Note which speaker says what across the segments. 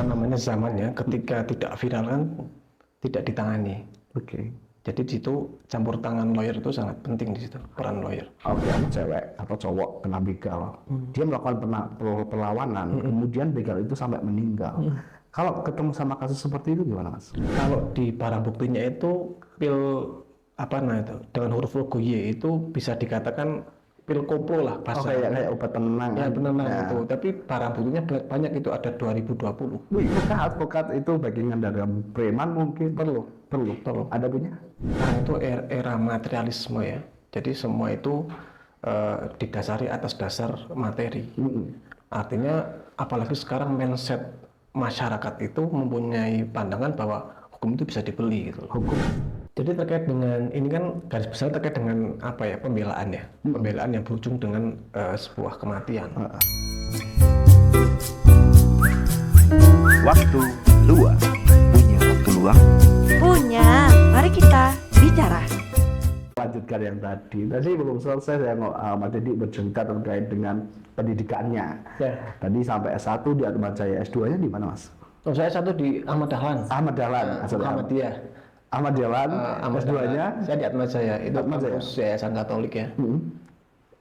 Speaker 1: namanya zamannya ketika tidak viral kan tidak ditangani.
Speaker 2: Oke.
Speaker 1: Jadi di situ campur tangan lawyer itu sangat penting di situ, peran lawyer.
Speaker 2: Oke, sama cewek atau cowok kena begal, dia melakukan perlawanan, kemudian begal itu sampai meninggal. Kalau ketemu sama kasus seperti itu gimana, Mas?
Speaker 1: Kalau di barang buktinya itu pil apa nah itu dengan huruf logo Y itu bisa dikatakan pil koplo lah
Speaker 2: Oh,
Speaker 1: bahasa.
Speaker 2: kayak obat penenang.
Speaker 1: Ya penenang
Speaker 2: Nah,
Speaker 1: itu, tapi barang buktinya banyak itu ada 2020.
Speaker 2: wih, apakah advokat itu bagian dari preman mungkin?
Speaker 1: Perlu.
Speaker 2: Ada punya?
Speaker 1: Sekarang itu era materialisme ya. Jadi semua itu didasari atas dasar materi. Artinya apalagi sekarang mindset masyarakat itu mempunyai pandangan bahwa hukum itu bisa dibeli gitu loh.
Speaker 2: Hukum.
Speaker 1: Jadi terkait dengan ini kan garis besar terkait dengan apa ya pembelaan ya. Pembelaan yang berujung dengan sebuah kematian.
Speaker 3: Waktu luang. Punya waktu luang?
Speaker 4: Punya, mari kita bicara.
Speaker 2: Lanjutkan yang tadi belum selesai saya Mas Dedi bercerita terkait dengan pendidikannya.
Speaker 1: Ya.
Speaker 2: Tadi sampai S1 di Atmajaya, S2-nya di mana, Mas?
Speaker 1: Oh, saya satu di Ahmad Dahlan.
Speaker 2: Ahmad Dahlan.
Speaker 1: Muhammadiyah.
Speaker 2: Ahmad Dahlan,
Speaker 1: Ahmad
Speaker 2: S2-nya?
Speaker 1: Dahlan. Saya di Atmajaya. Itu
Speaker 2: Atmajaya.
Speaker 1: kampus Yayasan Katolik ya.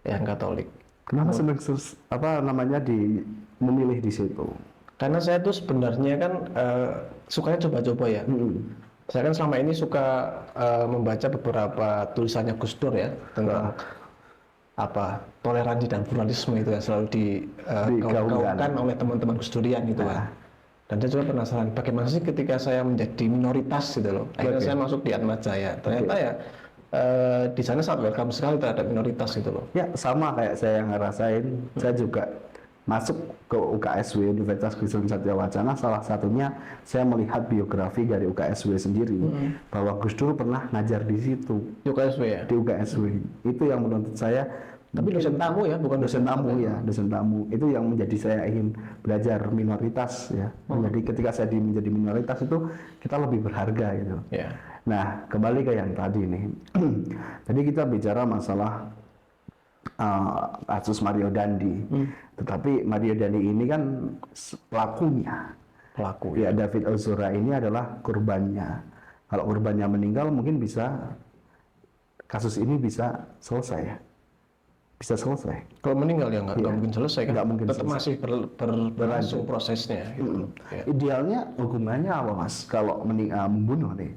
Speaker 1: Yayasan Katolik.
Speaker 2: Kenapa senang memilih di situ?
Speaker 1: Karena saya tuh sebenarnya kan sukanya coba-coba ya. Saya kan selama ini suka membaca beberapa tulisannya Gus Dur ya tentang apa toleransi dan pluralisme itu yang selalu digaungkan oleh teman-teman Gus Durian gitu kan. Dan saya juga penasaran bagaimana sih ketika saya menjadi minoritas gitu loh. Akhirnya saya masuk di Atmajaya. Ternyata ya di sana sangat welcome sekali terhadap minoritas gitu loh.
Speaker 2: Ya sama kayak saya yang ngerasain. Saya juga masuk ke UKSW Universitas Kristen Satya Wacana, salah satunya saya melihat biografi dari UKSW sendiri bahwa Gus Dur pernah ngajar di situ.
Speaker 1: Di UKSW ya.
Speaker 2: Di UKSW itu yang menurut saya,
Speaker 1: Tapi dosen tamu ya, bukan
Speaker 2: dosen tamu ya, dosen tamu itu yang menjadi saya ingin belajar minoritas ya. Jadi ketika saya menjadi minoritas itu kita lebih berharga gitu.
Speaker 1: Ya.
Speaker 2: Nah kembali ke yang tadi nih, tadi kita bicara masalah kasus Mario Dandi, tetapi Mario Dandi ini kan pelakunya.
Speaker 1: Pelaku
Speaker 2: Ya, David Ozora ini adalah korbannya. Kalau korbannya meninggal mungkin kasus ini bisa selesai. Bisa selesai.
Speaker 1: Kalau meninggal ya nggak mungkin selesai kan?
Speaker 2: Nggak mungkin
Speaker 1: Tetap
Speaker 2: selesai.
Speaker 1: masih berlangsung prosesnya. Gitu. Ya.
Speaker 2: Idealnya hukumannya apa, Mas? Kalau membunuh nih,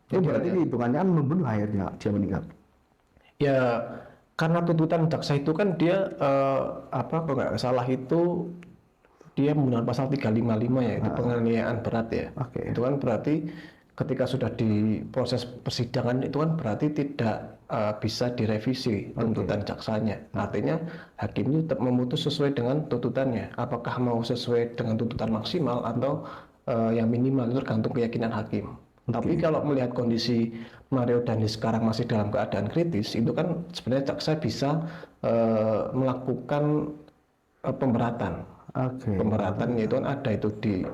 Speaker 2: itu berarti hitungannya kan membunuh akhirnya dia meninggal.
Speaker 1: Ya karena tuntutan jaksa itu kan dia kalau nggak salah itu dia menggunakan pasal 355 ya, itu penganiayaan berat ya. Itu kan berarti ketika sudah di proses persidangan itu kan berarti tidak bisa direvisi tuntutan jaksanya. Artinya hakim itu tetap memutus sesuai dengan tuntutannya. Apakah mau sesuai dengan tuntutan maksimal atau yang minimal itu tergantung keyakinan hakim. Tapi kalau melihat kondisi Mario Dandi sekarang masih dalam keadaan kritis, itu kan sebenarnya jaksa bisa melakukan pemberatan. Pemberatan itu kan ada itu di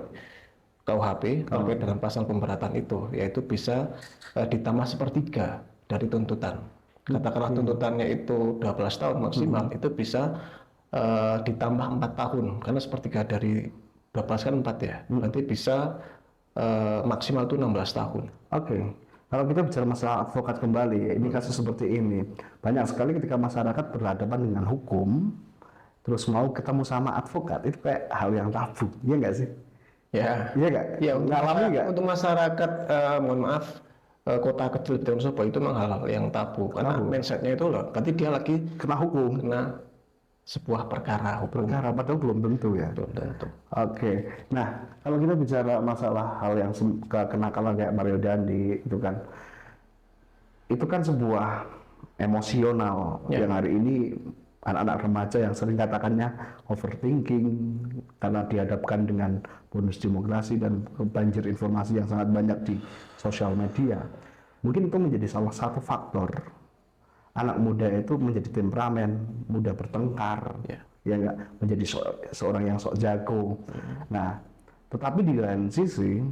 Speaker 1: KUHP terkait dengan pasal pemberatan itu, yaitu bisa ditambah sepertiga dari tuntutan. Katakanlah tuntutannya itu 12 tahun maksimal, itu bisa ditambah 4 tahun, karena sepertiga dari 12 kan 4 ya, berarti bisa maksimal itu 16 tahun.
Speaker 2: Kalau kita bicara masalah advokat kembali, ini kasus seperti ini, banyak sekali ketika masyarakat berhadapan dengan hukum, terus mau ketemu sama advokat, itu kayak hal yang tabu, iya nggak sih?
Speaker 1: Ya,
Speaker 2: iya nggak?
Speaker 1: Ya,
Speaker 2: ngalami nggak?
Speaker 1: Untuk masyarakat, mohon maaf, kota kecil di Wonosobo itu memang hal-hal yang tabu, karena mindsetnya itu loh, berarti dia lagi
Speaker 2: kena hukum,
Speaker 1: kena sebuah perkara hukum.
Speaker 2: Padahal belum tentu ya.
Speaker 1: Belum tentu.
Speaker 2: Nah kalau kita bicara masalah hal yang kenakalan kayak Mario Dandi itu kan sebuah emosional yang hari ini anak-anak remaja yang sering katakannya overthinking karena dihadapkan dengan bonus demografi dan banjir informasi yang sangat banyak di sosial media. Mungkin itu menjadi salah satu faktor anak muda itu menjadi temperamen, mudah bertengkar, ya nggak, menjadi seorang yang sok jago. Nah, tetapi di lain sisi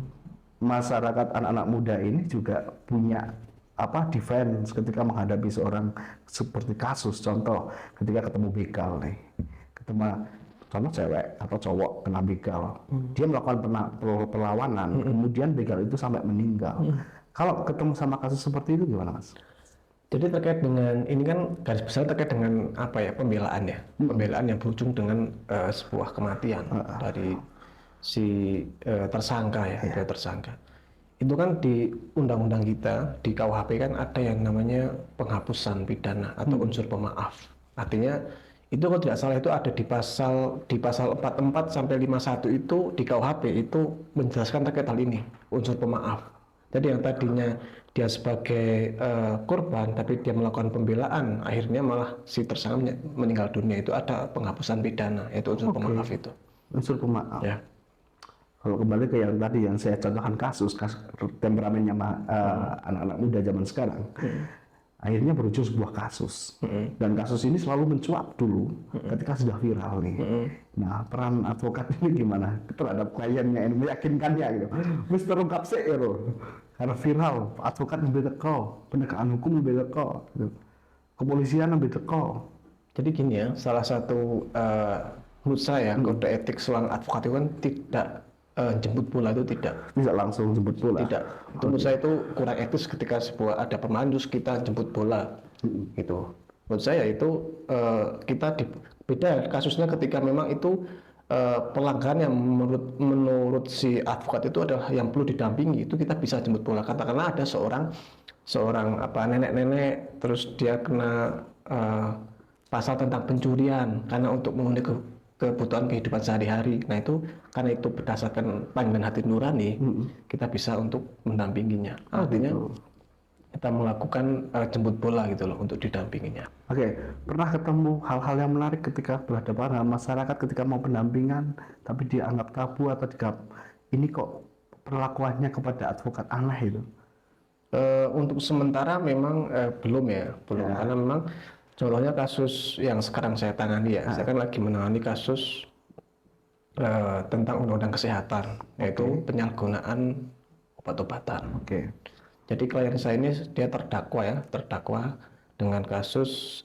Speaker 2: masyarakat anak-anak muda ini juga punya defense ketika menghadapi seorang seperti kasus, contoh ketika ketemu begal nih, ketemu contoh cewek atau cowok kena begal, dia melakukan perlawanan, kemudian begal itu sampai meninggal. Kalau ketemu sama kasus seperti itu gimana, Mas?
Speaker 1: Jadi terkait dengan ini kan garis besar terkait dengan apa ya, pembelaan ya, pembelaan yang berujung dengan sebuah kematian dari si tersangka ya, dari tersangka. Itu kan di undang-undang kita di KUHP kan ada yang namanya penghapusan pidana atau unsur pemaaf. Artinya itu kalau tidak salah itu ada di pasal 44 sampai 51 itu di KUHP itu menjelaskan terkait hal ini, unsur pemaaf. Jadi yang tadinya dia sebagai korban tapi dia melakukan pembelaan, akhirnya malah si tersangka meninggal dunia, itu ada penghapusan pidana, yaitu unsur pemaaf itu.
Speaker 2: Unsur pemaaf.
Speaker 1: Ya.
Speaker 2: Kalau kembali ke yang tadi yang saya contohkan kasus temperamennya anak-anak muda zaman sekarang, akhirnya berujung sebuah kasus. Dan kasus ini selalu mencuat dulu ketika sudah viral nih. Nah, peran advokat ini gimana terhadap kliennya ini, meyakinkannya gitu. Wis terungkap sih gitu. Karena viral, advokat lebih teko, penegakan hukum lebih teko, gitu. Kepolisian lebih teko.
Speaker 1: Jadi gini ya, salah satu menurut saya kode etik seorang advokat itu kan tidak jemput bola, itu tidak
Speaker 2: langsung jemput bola.
Speaker 1: Tidak. Itu menurut saya itu kurang etis ketika ada permainan terus kita jemput bola. Gitu. Menurut saya itu beda kasusnya ketika memang itu pelanggaran yang menurut si advokat itu adalah yang perlu didampingi, itu kita bisa jemput bola. Katakanlah ada seorang nenek-nenek terus dia kena pasal tentang pencurian karena untuk memenuhi kebutuhan kehidupan sehari-hari. Nah itu karena itu berdasarkan panggilan hati nurani, kita bisa untuk mendampinginya. Artinya kita melakukan jemput bola gitu loh untuk didampinginya.
Speaker 2: Oke, pernah ketemu hal-hal yang menarik ketika berhadapan dengan masyarakat ketika mau pendampingan, tapi dia anggap tabu atau dianggap ini kok perlakuannya kepada advokat aneh itu?
Speaker 1: Untuk sementara memang belum ya, karena memang contohnya kasus yang sekarang saya tangani ya, saya kan lagi menangani kasus tentang undang-undang kesehatan, yaitu penyalahgunaan obat-obatan. Jadi klien saya ini dia terdakwa dengan kasus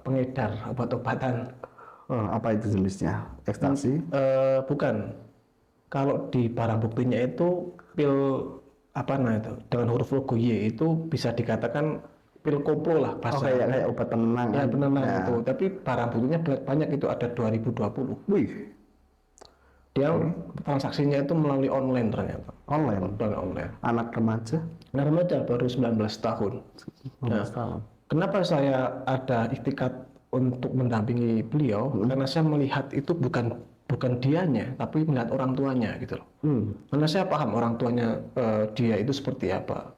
Speaker 1: pengedar obat-obatan.
Speaker 2: Apa itu jenisnya? Ekstasi?
Speaker 1: Bukan. Kalau di barang buktinya itu pil dengan huruf logo Y itu bisa dikatakan pil koplo lah bahasa.
Speaker 2: Kayak obat penenang.
Speaker 1: Ya penenang itu. Tapi barang buktinya banyak, itu ada 2020.
Speaker 2: Wih.
Speaker 1: Dia transaksinya itu melalui online ternyata.
Speaker 2: Online. Anak remaja?
Speaker 1: Anak remaja baru 19 tahun. Kenapa saya ada ikhtikat untuk mendampingi beliau? Karena saya melihat itu bukan dianya, tapi melihat orang tuanya gitu loh. Karena saya paham orang tuanya dia itu seperti apa.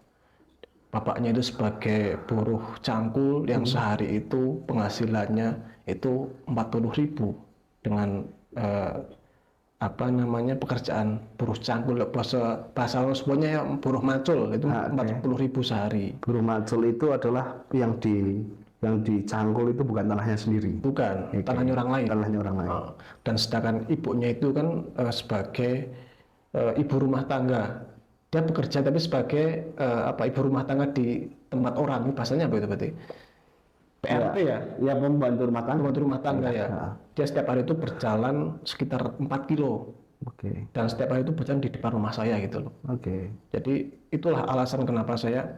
Speaker 1: Bapaknya itu sebagai buruh cangkul yang sehari itu penghasilannya itu 40.000 dengan pekerjaan buruh cangkul, bahasa semuanya ya, buruh macul itu 40.000 sehari.
Speaker 2: Buruh macul itu adalah yang dicangkul itu bukan tanahnya sendiri.
Speaker 1: Bukan, tanahnya orang lain. Dan sedangkan ibunya itu kan sebagai ibu rumah tangga. Dia bekerja tapi sebagai ibu rumah tangga di tempat orang. Ini bahasanya apa itu berarti? PRT ya? Ya, pembantu rumah tangga ya. Dia setiap hari itu berjalan sekitar 4 kilo. Dan setiap hari itu berjalan di depan rumah saya gitu loh. Jadi itulah alasan kenapa saya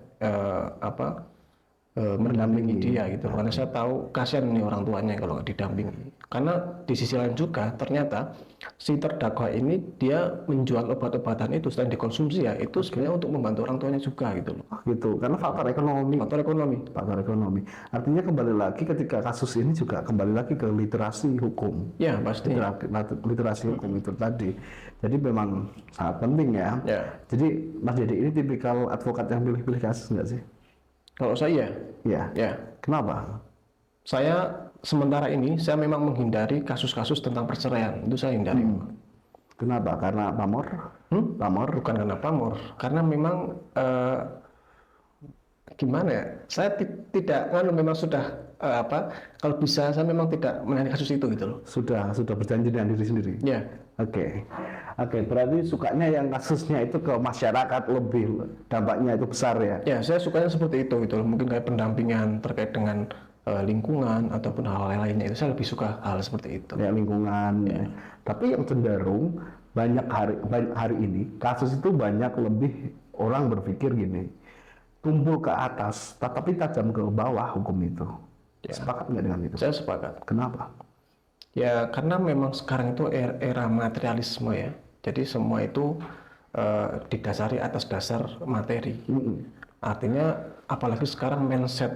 Speaker 1: mendampingi dia gitu. Karena saya tahu kasihan nih orang tuanya kalau nggak didampingi. Karena di sisi lain juga ternyata si terdakwa ini dia menjual obat-obatan itu selain dikonsumsi ya, itu sebenarnya untuk membantu orang tuanya juga gitu loh.
Speaker 2: Gitu, karena faktor ekonomi. Artinya kembali lagi ketika kasus ini juga kembali lagi ke literasi hukum.
Speaker 1: Ya pasti.
Speaker 2: Literasi hukum itu tadi. Jadi memang sangat penting ya. Jadi Mas Dedi ini tipikal advokat yang pilih-pilih kasus nggak sih?
Speaker 1: Kalau saya? Ya.
Speaker 2: Kenapa?
Speaker 1: Saya sementara ini saya memang menghindari kasus-kasus tentang perceraian, itu saya hindari.
Speaker 2: Kenapa? Karena pamor?
Speaker 1: Pamor? Bukan karena pamor, karena memang gimana ya? Saya tidak memang sudah kalau bisa saya memang tidak menangani kasus itu gitu loh.
Speaker 2: Sudah berjanji dengan diri sendiri.
Speaker 1: Ya.
Speaker 2: Oke, berarti sukanya yang kasusnya itu ke masyarakat lebih, dampaknya itu besar ya?
Speaker 1: Ya, saya sukanya seperti itu gitu loh. Mungkin kayak pendampingan terkait dengan lingkungan ataupun hal-hal lainnya itu saya lebih suka hal seperti itu.
Speaker 2: Ya, lingkungan. Tapi yang cenderung banyak hari ini kasus itu banyak lebih orang berpikir gini, tumpul ke atas tetapi tajam ke bawah hukum itu. Sepakat nggak dengan itu?
Speaker 1: Saya sepakat.
Speaker 2: Kenapa?
Speaker 1: Ya karena memang sekarang itu era materialisme ya. Jadi semua itu didasari atas dasar materi. Artinya apalagi sekarang mindset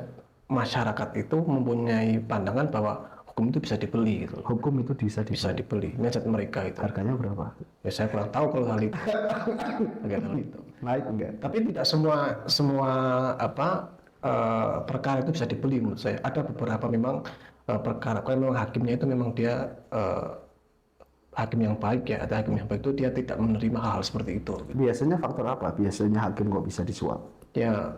Speaker 1: masyarakat itu mempunyai pandangan bahwa hukum itu bisa dibeli gitu.
Speaker 2: Hukum itu bisa
Speaker 1: Dibeli. Mindset mereka itu.
Speaker 2: Harganya berapa?
Speaker 1: Ya saya kurang tahu kalau hal itu. Hal itu.
Speaker 2: Naik enggak?
Speaker 1: Tapi tidak semua perkara itu bisa dibeli menurut saya. Ada beberapa memang perkara kalau memang hakimnya itu memang dia hakim yang baik ya, atau hakim yang baik itu dia tidak menerima hal seperti itu.
Speaker 2: Biasanya faktor apa? Biasanya hakim kok bisa disuap?
Speaker 1: Ya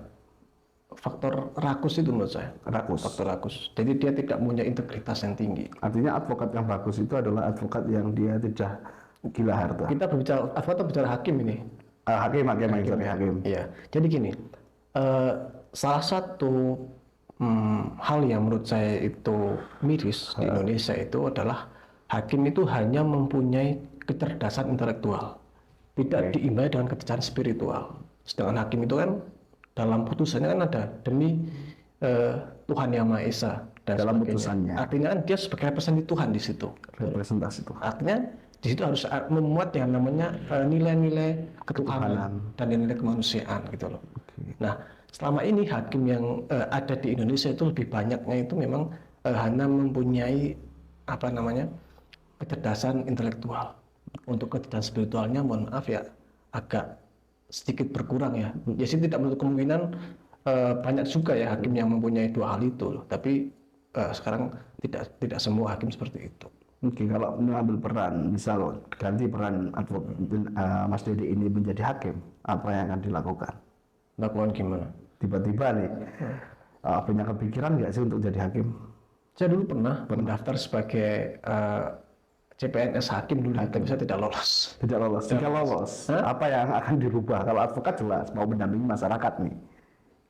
Speaker 1: faktor rakus itu menurut saya.
Speaker 2: Rakus.
Speaker 1: Faktor rakus. Jadi dia tidak punya integritas yang tinggi.
Speaker 2: Artinya advokat yang bagus itu adalah advokat yang dia tidak gila harta.
Speaker 1: Kita berbicara advokat atau bicara hakim ini?
Speaker 2: Hakim.
Speaker 1: Iya. Jadi gini, salah satu hal yang menurut saya itu miris di Indonesia itu adalah hakim itu hanya mempunyai kecerdasan intelektual, tidak diimbangi dengan kecerdasan spiritual. Sedangkan hakim itu kan dalam putusannya kan ada demi Tuhan Yang Maha Esa dan
Speaker 2: dalam
Speaker 1: sebagainya.
Speaker 2: putusannya.
Speaker 1: Artinya kan dia sebagai representasi Tuhan di situ.
Speaker 2: Representasi Tuhan.
Speaker 1: Artinya di situ harus memuat yang namanya nilai-nilai ketuhanan dan nilai kemanusiaan gitu loh. Nah, selama ini hakim yang ada di Indonesia itu lebih banyaknya itu memang hanya mempunyai kecerdasan intelektual. Untuk kecerdasan spiritualnya mohon maaf ya agak sedikit berkurang ya. Ya sih tidak menutup kemungkinan banyak juga ya hakim yang mempunyai dua hal itu loh. Tapi sekarang tidak semua hakim seperti itu.
Speaker 2: Oke, kalau mengambil peran, misal ganti peran Mas Dedi ini menjadi hakim, apa yang akan dilakukan?
Speaker 1: Lakukan gimana?
Speaker 2: Tiba-tiba nih, punya kepikiran nggak sih untuk jadi hakim?
Speaker 1: Saya dulu pernah mendaftar sebagai CPNS hakim dulu, tapi saya tidak lolos.
Speaker 2: Tidak lolos. Jika lolos, apa yang akan dirubah? Kalau advokat jelas mau mendampingi masyarakat nih.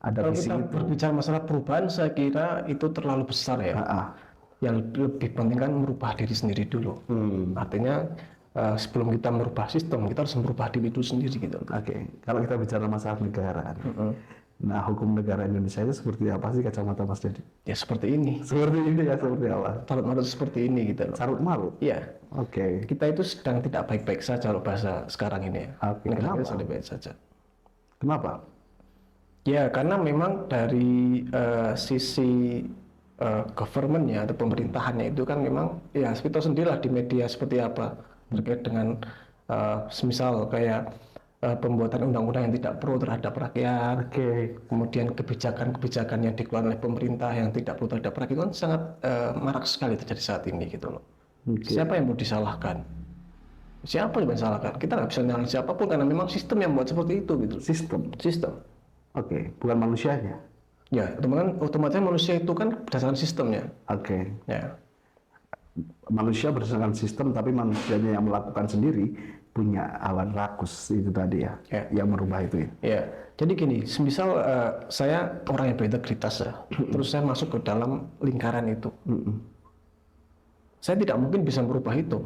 Speaker 2: Ada
Speaker 1: Kalau
Speaker 2: visi
Speaker 1: kita
Speaker 2: itu.
Speaker 1: berbicara masalah perubahan, saya kira itu terlalu besar ya. Yang lebih penting kan merubah diri sendiri dulu. Artinya sebelum kita merubah sistem, kita harus merubah diri itu sendiri gitu.
Speaker 2: Oke. Kalau kita bicara masalah negara, nah hukum negara Indonesia itu seperti apa sih kacamata Mas Dedi?
Speaker 1: Ya seperti ini.
Speaker 2: Seperti ini ya, seperti apa?
Speaker 1: Carut-marut seperti ini gitu loh.
Speaker 2: Carut marut.
Speaker 1: Iya.
Speaker 2: Oke.
Speaker 1: Kita itu sedang tidak baik-baik saja kalau bahasa sekarang ini ya. Negara kita sedang baik saja.
Speaker 2: Kenapa?
Speaker 1: Ya karena memang dari sisi government-nya atau pemerintahannya itu kan memang ya kita sendirilah di media seperti apa terkait dengan semisal kayak pembuatan undang-undang yang tidak pro terhadap rakyat, kemudian kebijakan-kebijakan yang dikeluarkan oleh pemerintah yang tidak pro terhadap rakyat itu kan sangat marak sekali terjadi saat ini gitu loh. Siapa yang mau disalahkan? Siapa yang mau disalahkan? Kita nggak bisa menyalahkan siapapun karena memang sistem yang buat seperti itu gitu. Sistem.
Speaker 2: Oke, bukan manusianya.
Speaker 1: Ya, otomatis manusia itu kan berdasarkan sistemnya.
Speaker 2: Oke.
Speaker 1: Ya.
Speaker 2: Manusia berdasarkan sistem, tapi manusianya yang melakukan sendiri punya awan rakus itu tadi ya, yang merubah itu ya.
Speaker 1: Ya, jadi gini, semisal saya orang yang berintegritas ya, terus saya masuk ke dalam lingkaran itu, saya tidak mungkin bisa merubah itu.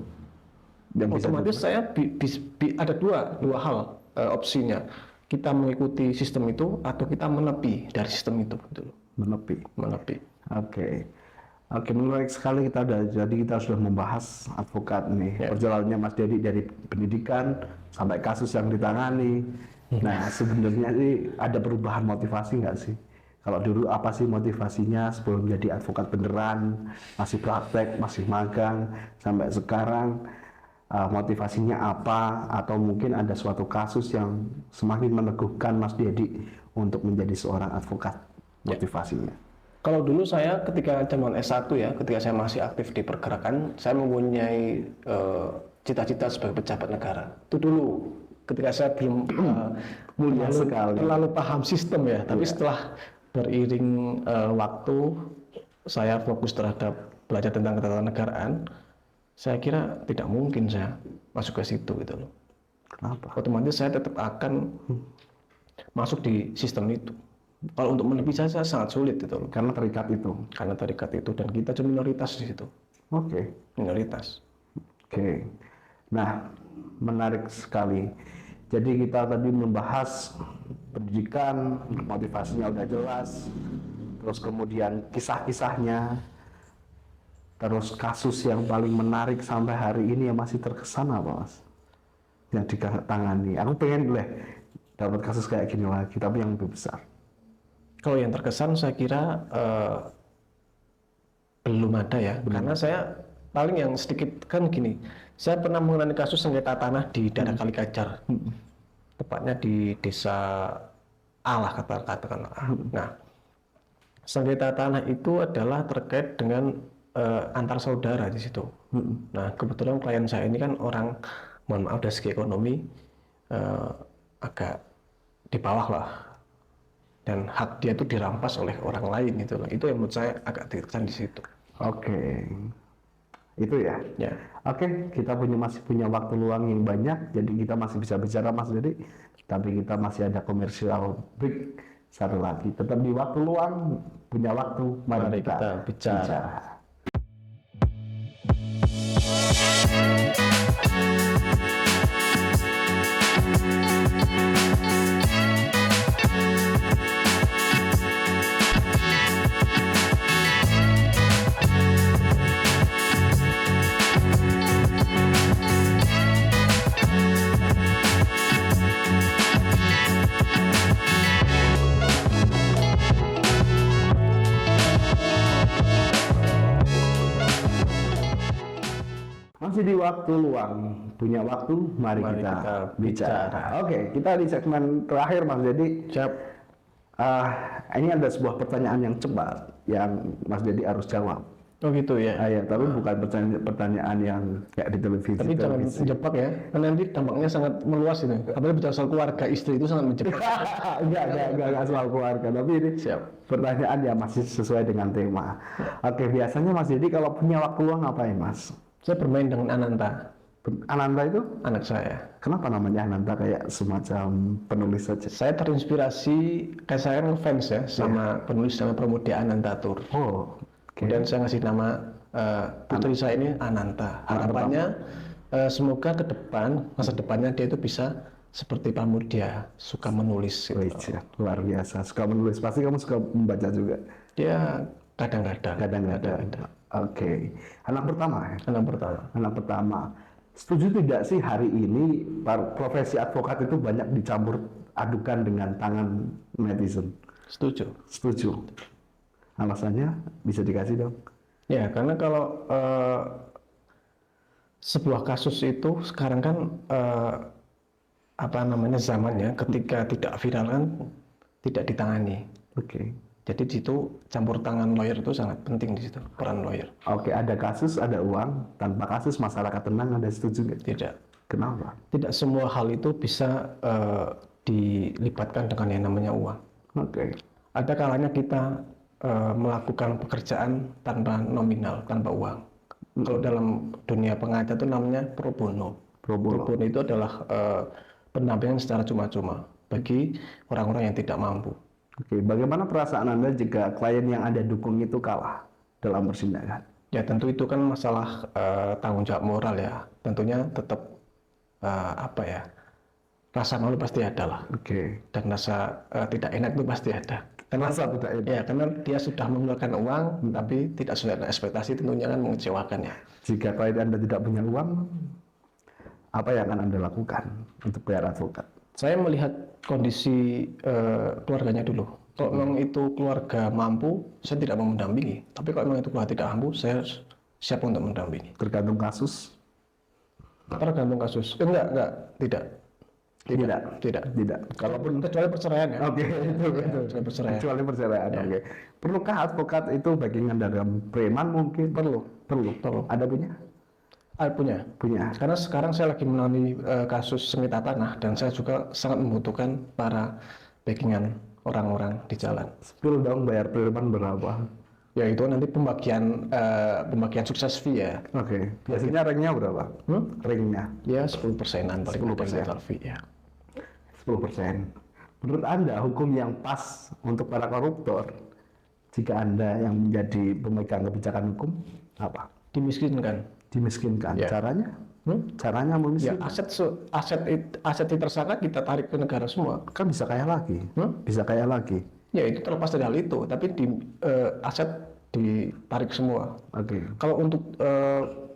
Speaker 1: Otomatis saya ada dua hal opsinya. Kita mengikuti sistem itu atau kita menepi dari sistem itu gitu. Menepi. Oke,
Speaker 2: menarik sekali kita sudah membahas advokat nih. Perjalanannya Mas Dedi dari pendidikan sampai kasus yang ditangani. Nah, sebenarnya sih ada perubahan motivasi nggak sih? Kalau dulu apa sih motivasinya sebelum jadi advokat beneran, masih praktek, masih magang, sampai sekarang motivasinya apa? Atau mungkin ada suatu kasus yang semakin meneguhkan Mas Dedi untuk menjadi seorang advokat, motivasinya?
Speaker 1: Kalau dulu saya ketika zaman S1 ya, ketika saya masih aktif di pergerakan, saya mempunyai cita-cita sebagai pejabat negara. Itu dulu ketika saya belum terlalu paham sistem ya, tapi setelah beriring waktu saya fokus terhadap belajar tentang ketatanegaraan, saya kira tidak mungkin saya masuk ke situ gitu loh.
Speaker 2: Kenapa?
Speaker 1: Otomatis saya tetap akan masuk di sistem itu. Kalau untuk menepi saya sangat sulit itu loh.
Speaker 2: Karena terikat itu.
Speaker 1: Karena terikat itu dan kita cuma minoritas di situ.
Speaker 2: Oke.
Speaker 1: Minoritas.
Speaker 2: Oke. Nah, menarik sekali. Jadi kita tadi membahas pendidikan, motivasinya udah jelas, terus kemudian kisah-kisahnya, terus kasus yang paling menarik sampai hari ini yang masih terkesan apa, Mas? Yang ditangani. Aku pengen dapat kasus kayak gini lagi, tapi yang lebih besar.
Speaker 1: Kalau yang terkesan saya kira belum ada ya, karena saya paling yang sedikit kan gini, saya pernah mengalami kasus sengketa tanah di daerah Kalikajar, tepatnya di desa Alah katakanlah. Nah, sengketa tanah itu adalah terkait dengan antar saudara di situ. Nah, kebetulan klien saya ini kan orang, mohon maaf dari segi ekonomi agak di bawah lah, dan hak dia itu dirampas oleh orang lain itu. Itu yang menurut saya agak terkesan di situ.
Speaker 2: Oke. Itu ya.
Speaker 1: Ya.
Speaker 2: Oke, kita masih punya waktu luang yang banyak, jadi kita masih bisa bicara Mas Dedi, tapi kita masih ada komersial break satu lagi. Tetap di waktu luang, punya waktu, mari kita bicara. Masih di waktu luang, punya waktu, mari kita bicara. Oke, kita di segmen terakhir Mas Dedi.
Speaker 1: Siap.
Speaker 2: Ini ada sebuah pertanyaan yang cepat, yang Mas Dedi harus jawab.
Speaker 1: Oh gitu ya.
Speaker 2: Ya, tapi bukan pertanyaan yang kayak di televisi.
Speaker 1: Tapi jangan menjebak ya, karena nanti dampaknya sangat meluas itu. Apalagi bicara soal keluarga, istri itu sangat menjebak.
Speaker 2: Enggak soal keluarga, tapi ini pertanyaan yang masih sesuai dengan tema. Oke, biasanya Mas Dedi kalau punya waktu luang ngapain Mas?
Speaker 1: Saya bermain dengan Ananta.
Speaker 2: Ananta itu?
Speaker 1: Anak saya.
Speaker 2: Kenapa namanya Ananta, kayak semacam penulis saja?
Speaker 1: Saya terinspirasi, kayak saya ngefans ya sama penulis nama Pramudia Anantatur.
Speaker 2: Oh,
Speaker 1: kemudian saya ngasih nama putri saya ini Ananta. Harapannya semoga ke depan, masa depannya dia itu bisa seperti Pramudia, suka menulis. Gitu.
Speaker 2: Luar biasa, suka menulis. Pasti kamu suka membaca juga?
Speaker 1: Dia kadang-kadang.
Speaker 2: Oke. Anak pertama ya?
Speaker 1: Anak pertama.
Speaker 2: Setuju tidak sih hari ini profesi advokat itu banyak dicampur adukan dengan tangan netizen? Setuju. Alasannya bisa dikasih dong?
Speaker 1: Ya, karena kalau sebuah kasus itu sekarang kan zamannya ketika tidak viral kan tidak ditangani.
Speaker 2: Oke.
Speaker 1: Jadi di situ campur tangan lawyer itu sangat penting di situ, peran lawyer.
Speaker 2: Oke, ada kasus, ada uang. Tanpa kasus masyarakat tenang, Anda setuju nggak?
Speaker 1: Tidak.
Speaker 2: Kenapa?
Speaker 1: Tidak semua hal itu bisa dilibatkan dengan yang namanya uang.
Speaker 2: Oke.
Speaker 1: Ada kalanya kita melakukan pekerjaan tanpa nominal, tanpa uang. Kalau dalam dunia pengacara itu namanya pro bono. Pro bono itu adalah pendampingan secara cuma-cuma bagi orang-orang yang tidak mampu.
Speaker 2: Oke, bagaimana perasaan Anda jika klien yang Anda dukung itu kalah dalam persidangan?
Speaker 1: Ya tentu itu kan masalah tanggung jawab moral ya. Tentunya tetap rasa malu pasti ada lah.
Speaker 2: Oke.
Speaker 1: Dan rasa tidak enak itu pasti ada.
Speaker 2: Rasa tidak enak.
Speaker 1: Ya, karena dia sudah mengeluarkan uang, tapi tidak sesuai dengan ekspektasi, tentunya kan mengecewakan ya.
Speaker 2: Jika klien Anda tidak punya uang, apa yang akan Anda lakukan untuk bayar advokat?
Speaker 1: Saya melihat kondisi keluarganya dulu. Kalau memang itu keluarga mampu, saya tidak mau mendampingi. Tapi kalau memang itu keluarga tidak mampu, saya siap untuk mendampingi.
Speaker 2: Tergantung kasus?
Speaker 1: Tergantung kasus. Tidak. Kalaupun kecuali perceraian ya.
Speaker 2: Oke, itu. Kecuali perceraian. Oke. Perlukah advokat itu bagian dalam preman mungkin? Perlu. Ada punya? Punya.
Speaker 1: Karena sekarang saya lagi menangani kasus sengketa tanah dan saya juga sangat membutuhkan para backingan orang-orang di jalan.
Speaker 2: Spill dong, bayar preman berapa?
Speaker 1: Ya itu nanti pembagian sukses fee ya.
Speaker 2: Oke. Biasanya ringnya berapa? Ringnya?
Speaker 1: Ya 10%-an paling 10% fee ya.
Speaker 2: 10%. Menurut Anda hukum yang pas untuk para koruptor jika Anda yang menjadi pemegang kebijakan hukum apa?
Speaker 1: Dimiskinkan.
Speaker 2: Dimiskinkan.
Speaker 1: Ya.
Speaker 2: Caranya? Caranya
Speaker 1: Ya,
Speaker 2: memiskinkan.
Speaker 1: aset tersangka kita tarik ke negara semua.
Speaker 2: Kan bisa kaya lagi. Bisa kaya lagi.
Speaker 1: Ya itu terlepas dari hal itu, tapi aset ditarik semua.
Speaker 2: Oke.
Speaker 1: Kalau untuk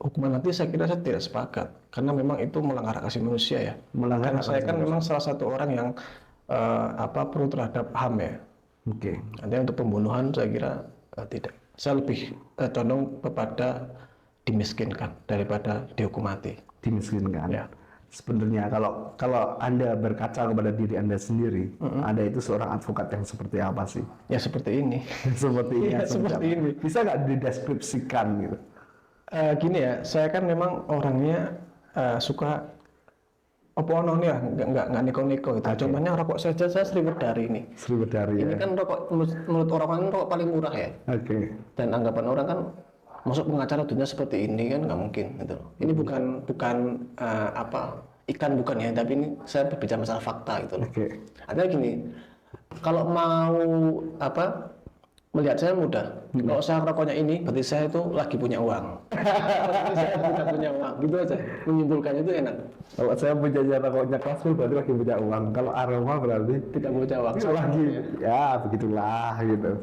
Speaker 1: hukuman mati saya kira saya tidak sepakat karena memang itu melanggar hak asasi manusia ya.
Speaker 2: Melanggar
Speaker 1: Karena
Speaker 2: hak
Speaker 1: saya
Speaker 2: asasi
Speaker 1: kan memang salah satu orang yang pro terhadap HAM ya.
Speaker 2: Oke.
Speaker 1: Artinya untuk pembunuhan saya kira tidak. Saya lebih condong kepada dimiskinkan daripada dihukum mati.
Speaker 2: Dimiskinkan.
Speaker 1: Ya.
Speaker 2: Sebenarnya kalau Anda berkaca kepada diri Anda sendiri, Anda itu seorang advokat yang seperti apa sih?
Speaker 1: Ya seperti ini.
Speaker 2: Seperti ini.
Speaker 1: Ya, seperti ini.
Speaker 2: Bisa nggak dideskripsikan gitu?
Speaker 1: Gini ya, saya kan memang orangnya suka opono nih ya, nggak neko-neko itu. Contohnya rokok saja saya Sriwedari ini.
Speaker 2: Sriwedari
Speaker 1: Ini
Speaker 2: ya.
Speaker 1: kan rokok menurut orang rokok paling murah ya.
Speaker 2: Oke.
Speaker 1: Dan anggapan orang kan masuk pengacara dunia seperti ini kan nggak mungkin gitu. Ini bukan ikan bukan ya, tapi ini saya berbicara masalah fakta gitu loh.
Speaker 2: Oke.
Speaker 1: Artinya gini, kalau mau melihat saya mudah. Kalau saya rokoknya ini, berarti saya itu lagi punya uang. Berarti saya tidak punya uang, gitu aja. Menyimpulkannya itu enak.
Speaker 2: Kalau saya punya rokoknya Klasful berarti lagi punya uang. Kalau aroma berarti
Speaker 1: Tidak punya uang.
Speaker 2: saya lagi. Ya begitulah gitu.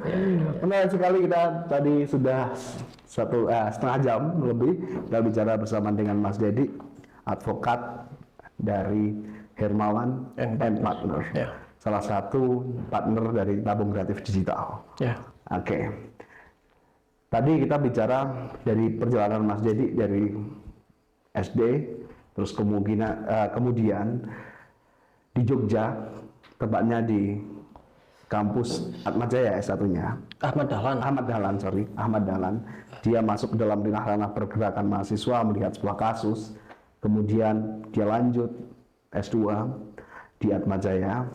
Speaker 2: Menarik sekali, kita tadi sudah setengah jam lebih kita bicara bersama dengan Mas Dedi, advokat dari Hermawan and Partner.
Speaker 1: Ya.
Speaker 2: Salah satu partner dari Tabung Kreatif Digital.
Speaker 1: Ya.
Speaker 2: Oke. Tadi kita bicara dari perjalanan Mas Dedi dari SD, terus kemudian di Jogja, tepatnya di kampus Atmajaya S1-nya.
Speaker 1: Ahmad
Speaker 2: Dahlan. Dia masuk ke dalam ranah pergerakan mahasiswa, melihat sebuah kasus, kemudian dia lanjut S2 di Atmajaya,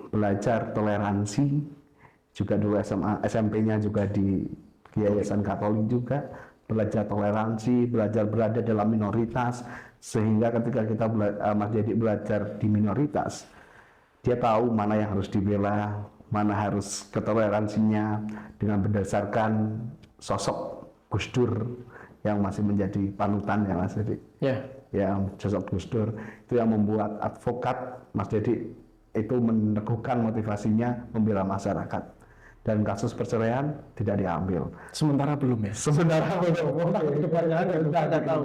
Speaker 2: belajar toleransi, juga dulu SMP-nya juga di Yayasan Katolik juga, belajar toleransi, belajar berada dalam minoritas, sehingga ketika Mas Dedi belajar di minoritas, dia tahu mana yang harus dibela, mana harus ketoleransinya, dengan berdasarkan sosok Gus Dur yang masih menjadi panutan ya Mas Dedi.
Speaker 1: Ya.
Speaker 2: Ya, sosok Gus Dur itu yang membuat advokat Mas Dedi itu meneguhkan motivasinya membela masyarakat, dan kasus perceraian tidak diambil.
Speaker 1: Sementara belum ya.
Speaker 2: Sebenarnya
Speaker 1: Depannya ada tahu.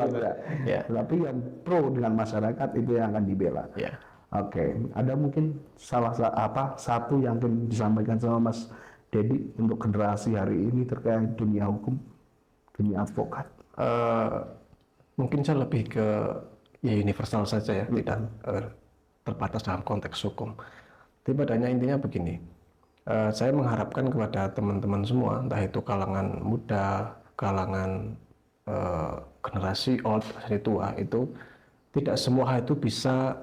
Speaker 1: Ya.
Speaker 2: Tapi yang pro dengan masyarakat itu yang akan dibela.
Speaker 1: Ya.
Speaker 2: Oke, ada mungkin satu yang ingin disampaikan sama Mas Dedi untuk generasi hari ini terkait dunia hukum, dunia advokat?
Speaker 1: Mungkin saya lebih ke ya universal saja ya, tidak terbatas dalam konteks hukum. Tapi padanya intinya begini, saya mengharapkan kepada teman-teman semua, entah itu kalangan muda, kalangan generasi old, generasi tua, itu tidak semua hal itu bisa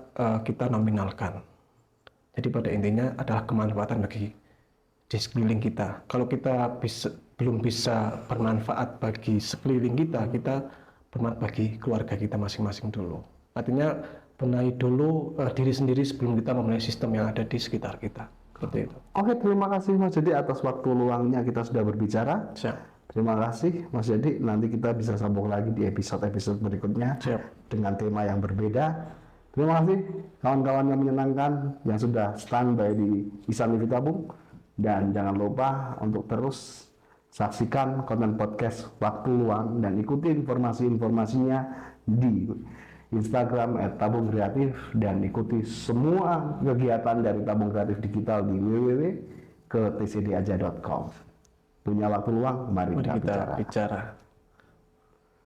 Speaker 1: kita nominalkan. Jadi pada intinya adalah kemanfaatan bagi di sekeliling kita. Kalau kita belum bisa bermanfaat bagi sekeliling kita, kita bermanfaat bagi keluarga kita masing-masing dulu. Artinya benahi dulu diri sendiri sebelum kita membenahi sistem yang ada di sekitar kita. Seperti itu.
Speaker 2: Oke, terima kasih Mas Dedi atas waktu luangnya kita sudah berbicara.
Speaker 1: Siap.
Speaker 2: Terima kasih Mas Dedi. Nanti kita bisa sambung lagi di episode-episode berikutnya.
Speaker 1: Siap.
Speaker 2: Dengan tema yang berbeda. Terima kasih kawan-kawan yang menyenangkan yang sudah standby di Isan TV Tabung, dan jangan lupa untuk terus saksikan konten podcast Waktu Luang dan ikuti informasi-informasinya di Instagram @tabung kreatif, dan ikuti semua kegiatan dari Tabung Kreatif Digital di www.tcdaja.com. Punya waktu luang, mari kita bicara.